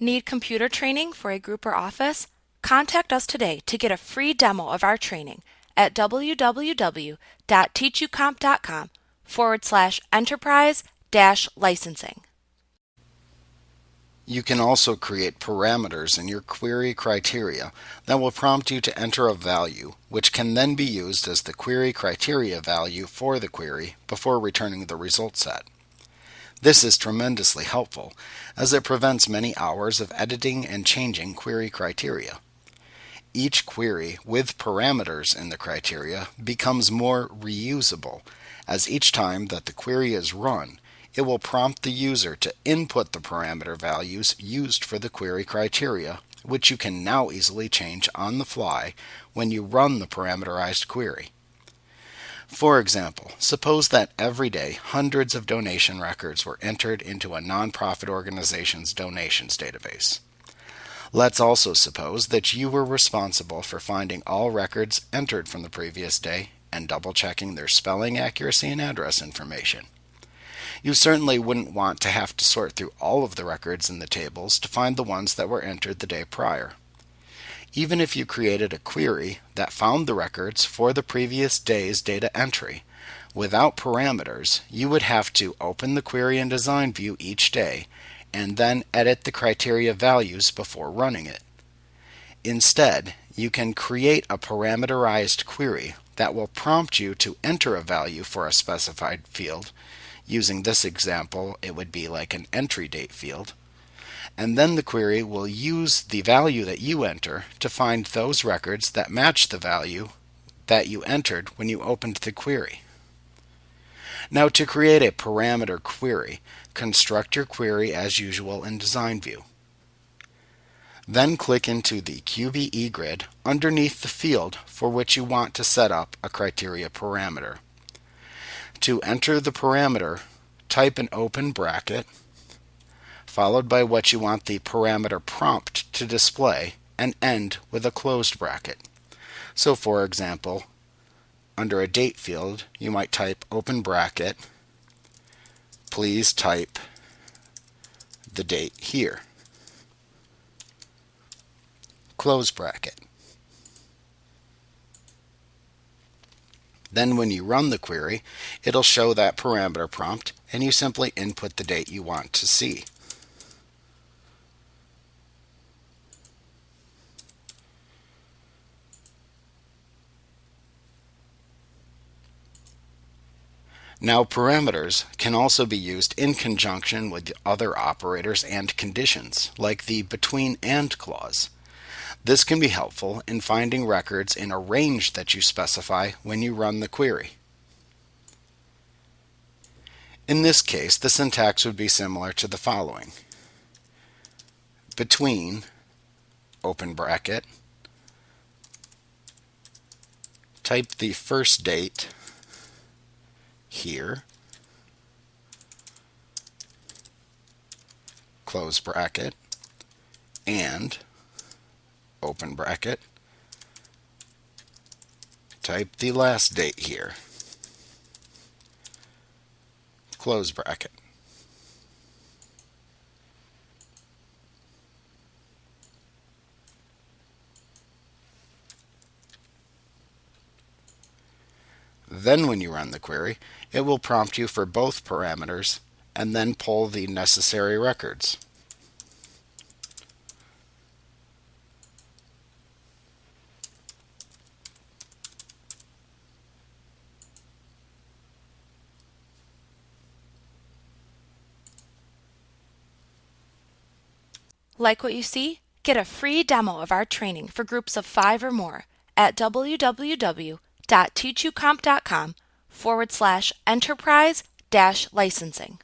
Need computer training for a group or office? Contact us today to get a free demo of our training at www.teachucomp.com/enterprise-licensing. You can also create parameters in your query criteria that will prompt you to enter a value, which can then be used as the query criteria value for the query before returning the result set. This is tremendously helpful, as it prevents many hours of editing and changing query criteria. Each query with parameters in the criteria becomes more reusable, as each time that the query is run, it will prompt the user to input the parameter values used for the query criteria, which you can now easily change on the fly when you run the parameterized query. For example, suppose that every day hundreds of donation records were entered into a nonprofit organization's donations database. Let's also suppose that you were responsible for finding all records entered from the previous day and double-checking their spelling accuracy and address information. You certainly wouldn't want to have to sort through all of the records in the tables to find the ones that were entered the day prior. Even if you created a query that found the records for the previous day's data entry, without parameters, you would have to open the query in Design View each day and then edit the criteria values before running it. Instead, you can create a parameterized query that will prompt you to enter a value for a specified field. Using this example, it would be like an entry date field. And then the query will use the value that you enter to find those records that match the value that you entered when you opened the query. Now, to create a parameter query, construct your query as usual in Design View. Then click into the QBE grid underneath the field for which you want to set up a criteria parameter. To enter the parameter, type an open bracket, followed by what you want the parameter prompt to display, and end with a closed bracket. So for example, under a date field, you might type open bracket, please type the date here, close bracket. Then when you run the query, it'll show that parameter prompt, and you simply input the date you want to see. Now, parameters can also be used in conjunction with other operators and conditions, like the between and clause. This can be helpful in finding records in a range that you specify when you run the query. In this case, the syntax would be similar to the following. Between, open bracket, type the first date here, close bracket, and open bracket, type the last date here, close bracket. Then when you run the query, it will prompt you for both parameters and then pull the necessary records. Like what you see? Get a free demo of our training for groups of 5 or more at www.teachucomp.com/enterprise-licensing.